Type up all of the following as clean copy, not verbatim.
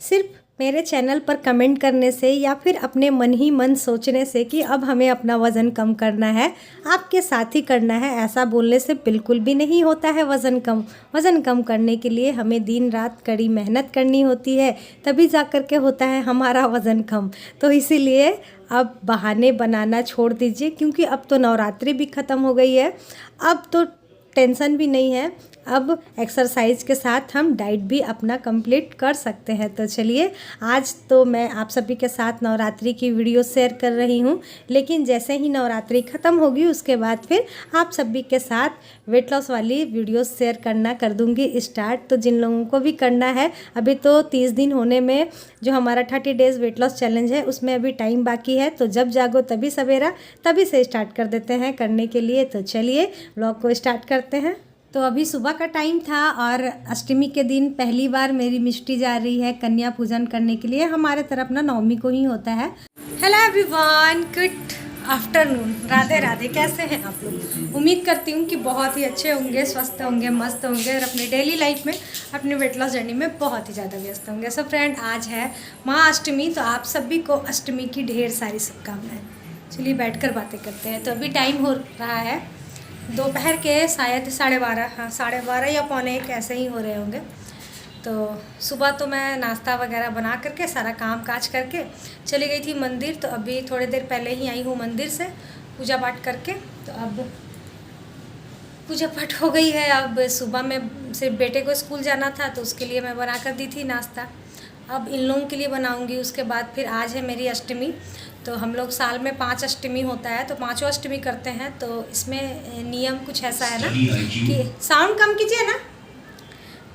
सिर्फ मेरे चैनल पर कमेंट करने से या फिर अपने मन ही मन सोचने से कि अब हमें अपना वज़न कम करना है, आपके साथ ही करना है, ऐसा बोलने से बिल्कुल भी नहीं होता है वज़न कम। वज़न कम करने के लिए हमें दिन रात कड़ी मेहनत करनी होती है, तभी जा कर के होता है हमारा वज़न कम। तो इसीलिए अब बहाने बनाना छोड़ दीजिए, क्योंकि अब तो नवरात्रि भी ख़त्म हो गई है। अब तो टेंशन भी नहीं है, अब एक्सरसाइज के साथ हम डाइट भी अपना कंप्लीट कर सकते हैं। तो चलिए, आज तो मैं आप सभी के साथ नवरात्रि की वीडियो शेयर कर रही हूँ, लेकिन जैसे ही नवरात्रि ख़त्म होगी उसके बाद फिर आप सभी के साथ वेट लॉस वाली वीडियो शेयर करना कर दूँगी स्टार्ट। तो जिन लोगों को भी करना है, अभी तो 30 दिन होने में, जो हमारा 30 डेज़ वेट लॉस चैलेंज है उसमें अभी टाइम बाकी है। तो जब जागो तभी सवेरा, तभी से स्टार्ट कर देते हैं करने के लिए। तो चलिए व्लॉग को स्टार्ट करते हैं। तो अभी सुबह का टाइम था और अष्टमी के दिन पहली बार मेरी मिष्टी जा रही है कन्या पूजन करने के लिए। हमारे तरफ ना नवमी को ही होता है। Hello everyone, good afternoon, Radhe Radhe. कैसे हैं आप लोग? उम्मीद करती हूँ कि बहुत ही अच्छे होंगे, स्वस्थ होंगे, मस्त होंगे और अपनी डेली लाइफ में, अपनी वेट लॉस जर्नी में बहुत ही ज़्यादा व्यस्त होंगे। सो फ्रेंड, आज है महाअष्टमी, तो आप सभी को अष्टमी की ढेर सारी शुभकामनाएँ। चलिए बैठकर बातें करते हैं। तो अभी टाइम हो रहा है दोपहर के शायद 12:30, हाँ 12:30 या 12:45 ऐसे ही हो रहे होंगे। तो सुबह तो मैं नाश्ता वगैरह बना करके, सारा काम काज करके चली गई थी मंदिर। तो अभी थोड़ी देर पहले ही आई हूँ मंदिर से पूजा पाठ करके। तो अब पूजा पाठ हो गई है। अब सुबह में सिर्फ बेटे को स्कूल जाना था, तो उसके लिए मैं बना कर दी थी नाश्ता। अब इन लोगों के लिए बनाऊंगी। उसके बाद फिर आज है मेरी अष्टमी। तो हम लोग साल में 5 अष्टमी होता है, तो 5 अष्टमी करते हैं। तो इसमें नियम कुछ ऐसा है ना कि साउंड कम कीजिए ना।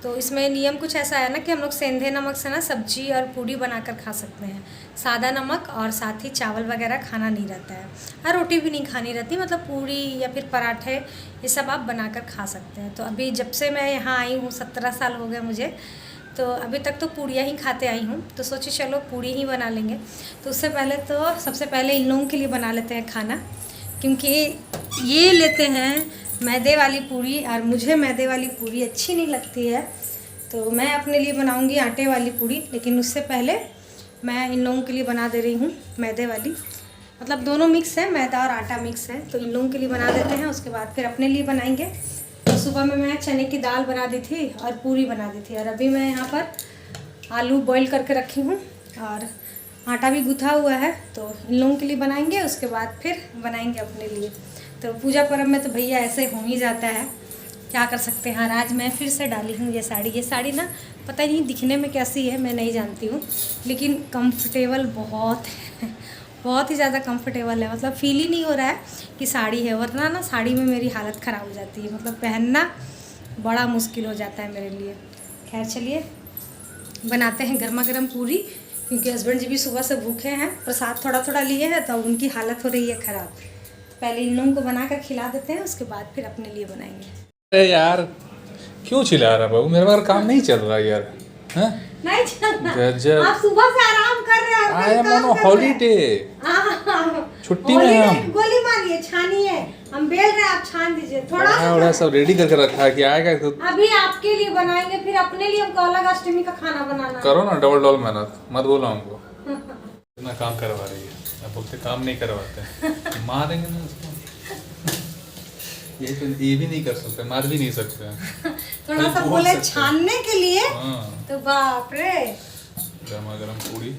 तो इसमें नियम कुछ ऐसा है ना कि हम लोग सेंधे नमक से ना सब्जी और पूड़ी बनाकर खा सकते हैं। सादा नमक और साथ ही चावल वगैरह खाना नहीं रहता है, और रोटी भी नहीं खानी रहती। मतलब पूड़ी या फिर पराठे ये सब आप बनाकर खा सकते हैं। तो अभी जब से मैं यहाँ आई हूँ, 17 साल हो गए मुझे, तो अभी तक तो पूड़ियाँ ही खाते आई हूँ। तो सोची चलो पूड़ी ही बना लेंगे। तो उससे पहले तो सबसे पहले इन लोगों के लिए बना लेते हैं खाना, क्योंकि ये लेते हैं मैदे वाली पूड़ी और मुझे मैदे वाली पूड़ी अच्छी नहीं लगती है। तो मैं अपने लिए बनाऊंगी आटे वाली पूड़ी, लेकिन उससे पहले मैं इन लोगों के लिए बना दे रही हूँ मैदे वाली। मतलब दोनों मिक्स है, मैदा और आटा मिक्स है। तो इन लोगों के लिए बना देते हैं, उसके बाद फिर अपने लिए बनाएंगे। तो सुबह में मैं चने की दाल बना दी थी और पूरी बना दी थी, और अभी मैं यहाँ पर आलू बॉईल करके रखी हूँ और आटा भी गूँथा हुआ है। तो इन लोगों के लिए बनाएंगे, उसके बाद फिर बनाएंगे अपने लिए। तो पूजा पर्व में तो भैया ऐसे हो ही जाता है, क्या कर सकते हैं। आज मैं फिर से डाली हूँ ये साड़ी। ये साड़ी ना पता नहीं दिखने में कैसी है, मैं नहीं जानती हूँ, लेकिन कंफर्टेबल बहुत है, बहुत ही ज़्यादा कंफर्टेबल है। मतलब फील ही नहीं हो रहा है कि साड़ी है, वरना ना साड़ी में मेरी हालत ख़राब हो जाती है। मतलब पहनना बड़ा मुश्किल हो जाता है मेरे लिए। खैर चलिए बनाते हैं गर्मा गर्म पूरी, क्योंकि हस्बैंड जी भी सुबह से भूखे हैं, प्रसाद थोड़ा थोड़ा लिए हैं, तो उनकी हालत हो रही है ख़राब। पहले इन लोगों को बनाकर खिला देते हैं, उसके बाद फिर अपने लिए बनाएंगे। अरे यार क्यों चिल्ला रहा बाबू, मेरे पास काम नहीं चल रहा यार। हाँ? नहीं चलना। गजब। आप सुबह से आराम कर रहे हैं। आई एम ऑन हॉलीडे, छुट्टी में हम। गोली मारिए, छानिए, हम बेल रहे हैं, आप छान दीजिए थोड़ा सा। सब रेडी करके रखा है कि आएगा तो अभी आपके लिए बनाएंगे, फिर अपने लिए हमको अलग अष्टमी का खाना बनाना। करो ना, डबल मेहनत मत बोलो हमको। इतना काम करवा रही है, अब बोलते काम नहीं करवाते, मारेंगे ना उसको। ये भी नहीं कर सकते, मार भी नहीं सकते। थोड़ा सा बोले छानने के लिए। तो बाप रे, गर्मा गर्म पूरी।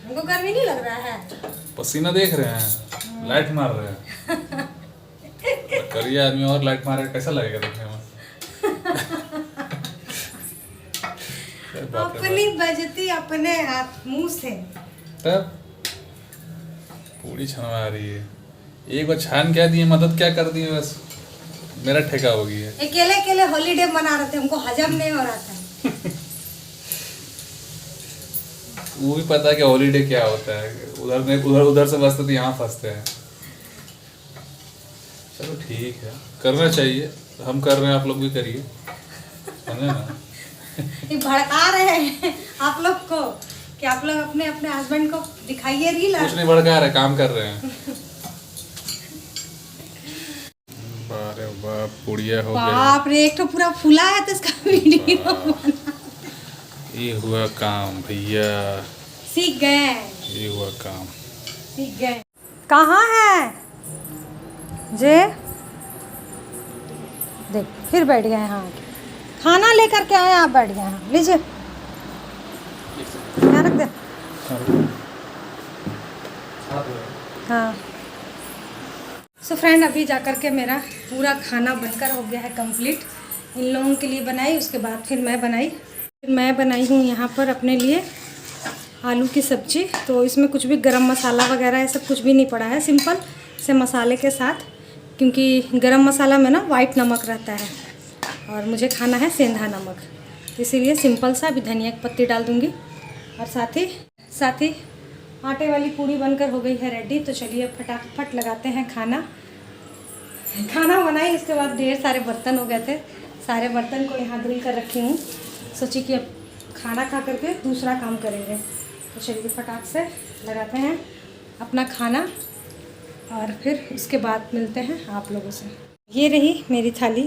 हमको गर्मी नहीं लग रहा है? पसीना देख रहे हैं, लाइट मार रहे हैं। करिए आदमी और लाइट मारे, कैसा लगेगा देखने में? अपनी बेइज्जती अपने मुंह से। तब पूरी छनवा रही है, एक बार छान क्या दिए, मदद क्या कर दी, बस मेरा ठेका हो गया है। अकेले अकेले हॉलीडे मना रहे थे, हमको हजम नहीं हो रहा था। वो भी पता है कि हॉलीडे क्या होता है, उधर से बसते तो यहाँ फंसते हैं। चलो ठीक है, करना चाहिए, हम कर रहे हैं, आप लोग भी करिए, समझे ना। ये भड़का रहे हैं आप लोग को कि आप लोग अपने अपने हस्बैंड को दिखाइए रील। कुछ नहीं भड़का रहे, काम कर रहे हैं। अरे बाप, पुड़िया हो गया। बाप रे, एक तो पूरा फूला है, तो इसका वीडियो बना। ये हुआ काम भैया, सीख गए, ये हुआ काम। सीख गए। कहाँ है जे? देख फिर बैठ गए। हाँ खाना लेकर के आए, आप बैठ गए। हाँ लीजिए, यहाँ रख दे। हाँ सो फ्रेंड, अभी जाकर के मेरा पूरा खाना बनकर हो गया है कंप्लीट। इन लोगों के लिए बनाई, उसके बाद फिर मैं बनाई हूँ यहाँ पर अपने लिए आलू की सब्जी। तो इसमें कुछ भी गरम मसाला वगैरह ये सब कुछ भी नहीं पड़ा है, सिंपल से मसाले के साथ, क्योंकि गरम मसाला में ना वाइट नमक रहता है और मुझे खाना है सेंधा नमक, तो इसीलिए सिंपल सा। अभी धनिया की पत्ती डाल दूँगी और साथ ही आटे वाली पूड़ी बनकर हो गई है रेडी। तो चलिए फटाफट लगाते हैं खाना बनाई। उसके बाद ढेर सारे बर्तन हो गए थे, सारे बर्तन को यहाँ धुल कर रखी हूँ। सोची कि अब खाना खा करके दूसरा काम करेंगे। तो चलिए फटाक से लगाते हैं अपना खाना और फिर उसके बाद मिलते हैं आप लोगों से। ये रही मेरी थाली,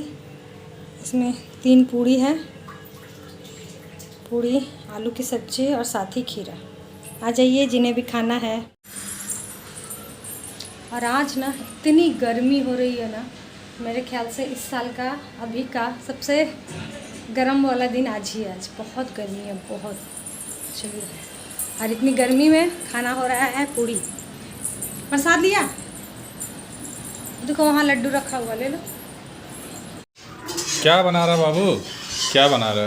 इसमें 3 पूड़ी है, पूड़ी, आलू की सब्जी और साथ ही खीरा। आ जाइए जिन्हें भी खाना है। और आज ना इतनी गर्मी हो रही है ना, मेरे ख्याल से इस साल का अभी का सबसे गर्म वाला दिन आज ही है। आज बहुत गर्मी है, बहुत। चलिए, और इतनी गर्मी में खाना हो रहा है पूड़ी। प्रसाद लिया, देखो वहाँ लड्डू रखा हुआ, ले लो। क्या बना रहा बाबू, क्या बना रहा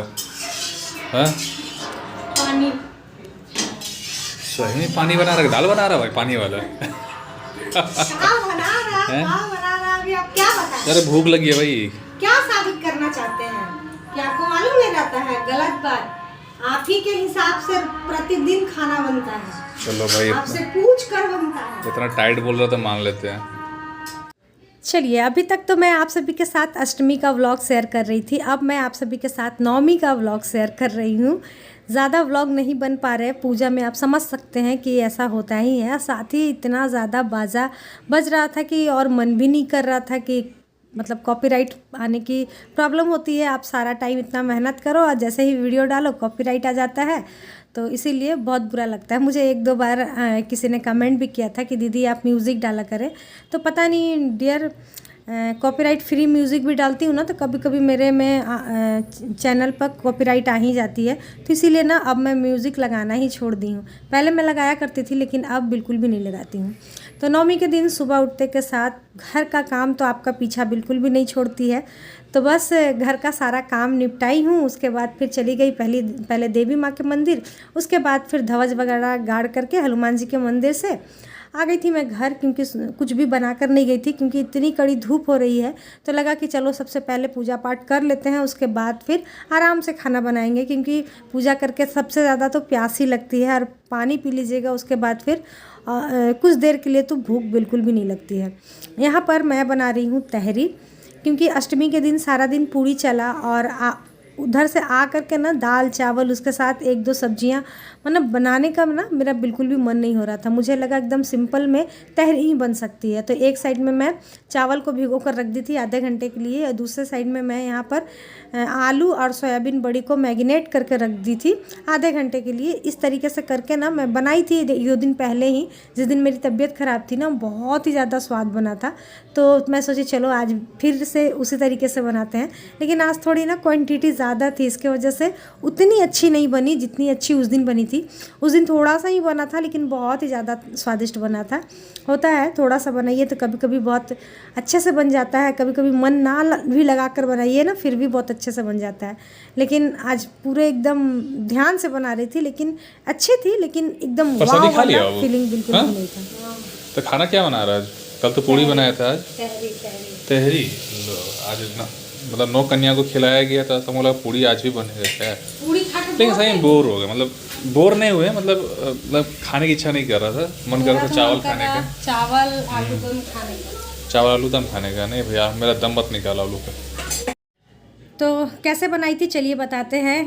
है? पानी, सही में पानी बना रहा है, दाल बना रहा है भाई पानी वाला। क्या बना रहा अभी आप क्या बताएं? अरे भूख लगी है भाई। क्या साबित करना चाहते हैं कि आपको मालूम नहीं रहता है? गलत बात। आप ही के हिसाब से प्रतिदिन खाना बनता है। चलो भाई, आपसे पूछ कर बनता है। इतना टाइट बोल रहा तो मान लेते हैं। चलिए, अभी तक तो मैं आप सभी के साथ अष्टमी का व्लॉग शेयर कर रही थी। अब मैं आप सभी के साथ नवमी का व्लॉग शेयर कर रही हूँ। ज़्यादा व्लॉग नहीं बन पा रहे पूजा में, आप समझ सकते हैं कि ऐसा होता ही है। साथ ही इतना ज़्यादा बाजा बज रहा था कि और मन भी नहीं कर रहा था कि मतलब कॉपीराइट आने की प्रॉब्लम होती है। आप सारा टाइम इतना मेहनत करो और जैसे ही वीडियो डालो कॉपीराइट आ जाता है, तो इसीलिए बहुत बुरा लगता है। मुझे 1-2 बार किसी ने कमेंट भी किया था कि दीदी आप म्यूज़िक डाला करें, तो पता नहीं डियर, कॉपीराइट फ्री म्यूज़िक भी डालती हूँ ना, तो कभी कभी मेरे में चैनल पर कॉपीराइट आ ही जाती है। तो इसीलिए ना अब मैं म्यूज़िक लगाना ही छोड़ दी हूँ। पहले मैं लगाया करती थी, लेकिन अब बिल्कुल भी नहीं लगाती हूँ। तो नवमी के दिन सुबह उठते के साथ घर का काम तो आपका पीछा बिल्कुल भी नहीं छोड़ती है। तो बस घर का सारा काम निपटाई हूँ। उसके बाद फिर चली गई पहले देवी माँ के मंदिर, उसके बाद फिर ध्वज वगैरह गाड़ करके हनुमान जी के मंदिर से आ गई थी मैं घर, क्योंकि कुछ भी बना कर नहीं गई थी, क्योंकि इतनी कड़ी धूप हो रही है। तो लगा कि चलो सबसे पहले पूजा पाठ कर लेते हैं, उसके बाद फिर आराम से खाना बनाएंगे, क्योंकि पूजा करके सबसे ज़्यादा तो प्यास ही लगती है। और पानी पी लीजिएगा उसके बाद फिर कुछ देर के लिए तो भूख बिल्कुल भी नहीं लगती है। यहाँ पर मैं बना रही हूँ तहरी, क्योंकि अष्टमी के दिन सारा दिन पूड़ी चला और उधर से आ कर के ना दाल चावल उसके साथ 1-2 सब्जियां मतलब बनाने का ना मेरा बिल्कुल भी मन नहीं हो रहा था। मुझे लगा एकदम सिंपल में तहरी ही बन सकती है। तो एक साइड में मैं चावल को भिगो कर रख दी थी आधे घंटे के लिए, और दूसरे साइड में मैं यहाँ पर आलू और सोयाबीन बड़ी को मैरिनेट करके रख दी थी आधे घंटे के लिए। इस तरीके से करके ना मैं बनाई थी 2 दिन पहले ही, जिस दिन मेरी तबीयत ख़राब थी ना, बहुत ही ज़्यादा स्वाद बना था। तो मैं सोची चलो आज फिर से उसी तरीके से बनाते हैं, लेकिन आज थोड़ी ना क्वान्टिटी ज़्यादा थी, इसके वजह से उतनी अच्छी नहीं बनी जितनी अच्छी उस दिन बनी थी। उस दिन थोड़ा सा ही बना था, लेकिन बहुत ही ज़्यादा स्वादिष्ट बना था। होता है थोड़ा सा बनाइए तो कभी कभी बहुत अच्छे से बन जाता है, कभी कभी मन ना भी लगा कर बनाइए ना, फिर भी बहुत अच्छे से बन जाता है। लेकिन आज पूरे एकदम ध्यान से बना रही थी, लेकिन अच्छी थी, लेकिन एकदम वाव वाला फीलिंग बिल्कुल भी नहीं था। तो खाना क्या बना रहा है आज? कल तो पूड़ी बनाया था, आज तहरी। आज ना मतलब 9 कन्या को खिलाया गया था, तो मतलब पूड़ी आज भी बनेगा क्या? लेकिन सही में बोर हो गए, मतलब बोर नहीं हुए, मतलब खाने की इच्छा नहीं कर रहा था, मन कर रहा था चावल खाने का, चावल आलू दम खाने का, चावल आलू दम खाने का। नहीं भैया मेरा दम मत निकाला आलू का। तो कैसे बनाई थी चलिए बताते हैं।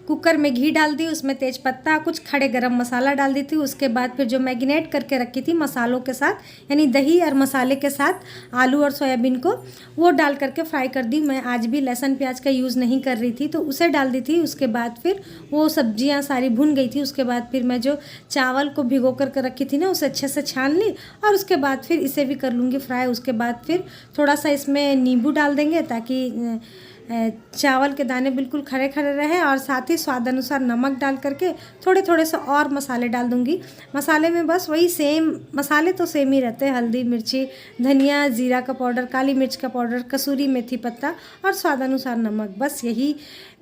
कुकर में घी डाल दी, उसमें तेज पत्ता, कुछ खड़े गरम मसाला डाल दी थी। उसके बाद फिर जो मैगिनेट करके रखी थी मसालों के साथ, यानी दही और मसाले के साथ आलू और सोयाबीन को, वो डाल करके फ्राई कर दी। मैं आज भी लहसुन प्याज का यूज़ नहीं कर रही थी, तो उसे डाल दी थी। उसके बाद फिर वो सब्जियां सारी भुन गई थी। उसके बाद फिर मैं जो चावल को भिगो करके रखी थी ना, उसे अच्छे से छान ली और उसके बाद फिर इसे भी कर लूँगी फ्राई। उसके बाद फिर थोड़ा सा इसमें नींबू डाल देंगे ताकि चावल के दाने बिल्कुल खड़े खड़े रहे, और साथ ही स्वाद अनुसार नमक डाल करके थोड़े थोड़े से और मसाले डाल दूंगी। मसाले में बस वही सेम मसाले तो सेम ही रहते हैं, हल्दी, मिर्ची, धनिया, जीरा का पाउडर, काली मिर्च का पाउडर, कसूरी मेथी पत्ता और स्वाद अनुसार नमक। बस यही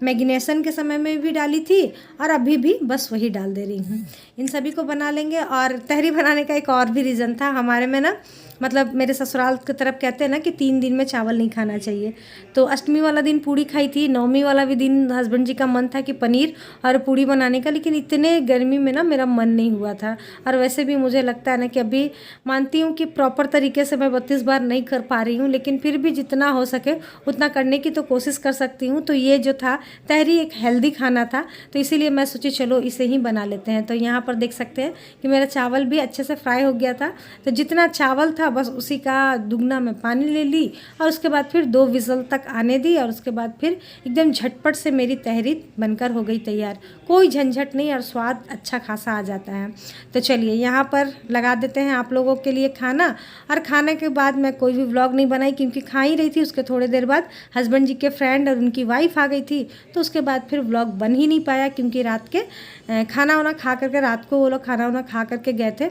मैगिनेशन के समय में भी डाली थी और अभी भी बस वही डाल दे रही हूँ। इन सभी को बना लेंगे। और तहरी बनाने का एक और भी रीज़न था हमारे में ना, मतलब मेरे ससुराल की तरफ कहते हैं ना कि 3 दिन में चावल नहीं खाना चाहिए। तो अष्टमी वाला दिन पूड़ी खाई थी, नवमी वाला भी दिन हस्बैंड जी का मन था कि पनीर और पूड़ी बनाने का, लेकिन इतने गर्मी में ना मेरा मन नहीं हुआ था। और वैसे भी मुझे लगता है ना कि अभी मानती हूँ कि प्रॉपर तरीके से मैं 32 बार नहीं कर पा रही हूँ, लेकिन फिर भी जितना हो सके उतना करने की तो कोशिश कर सकती हूँ। तो ये जो था तहरी एक हेल्दी खाना था, तो इसीलिए मैं सोची चलो इसे ही बना लेते हैं। तो यहाँ पर देख सकते हैं कि मेरा चावल भी अच्छे से फ्राई हो गया था। तो जितना चावल था बस उसी का दुगना मैं पानी ले ली और उसके बाद फिर 2 विज़ल तक आने दी, और उसके बाद फिर एकदम झटपट से मेरी तहरी बनकर हो गई तैयार। कोई झंझट नहीं और स्वाद अच्छा खासा आ जाता है। तो चलिए यहाँ पर लगा देते हैं आप लोगों के लिए खाना। और खाने के बाद मैं कोई भी व्लॉग नहीं बनाई, क्योंकि खा ही रही थी। उसके थोड़ी देर बाद हस्बैंड जी के फ्रेंड और उनकी वाइफ आ गई थी, तो उसके बाद फिर व्लॉग बन ही नहीं पाया, क्योंकि रात के खाना वाना खा करके, रात को वो लोग खाना वाना खा करके गए थे,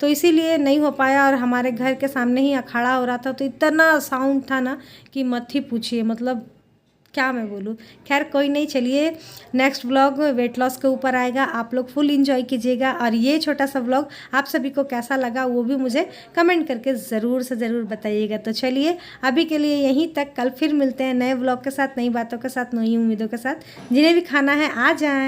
तो इसीलिए नहीं हो पाया। और हमारे घर के सामने ही अखाड़ा हो रहा था, तो इतना साउंड था ना कि मत ही पूछिए, मतलब क्या मैं बोलूँ। खैर कोई नहीं, चलिए नेक्स्ट व्लॉग वेट लॉस के ऊपर आएगा, आप लोग फुल एंजॉय कीजिएगा। और ये छोटा सा व्लॉग आप सभी को कैसा लगा वो भी मुझे कमेंट करके ज़रूर से ज़रूर बताइएगा। तो चलिए अभी के लिए यहीं तक, कल फिर मिलते हैं नए व्लॉग के साथ, नई बातों के साथ, नई उम्मीदों के साथ। जिन्हें भी खाना है आ जाएं।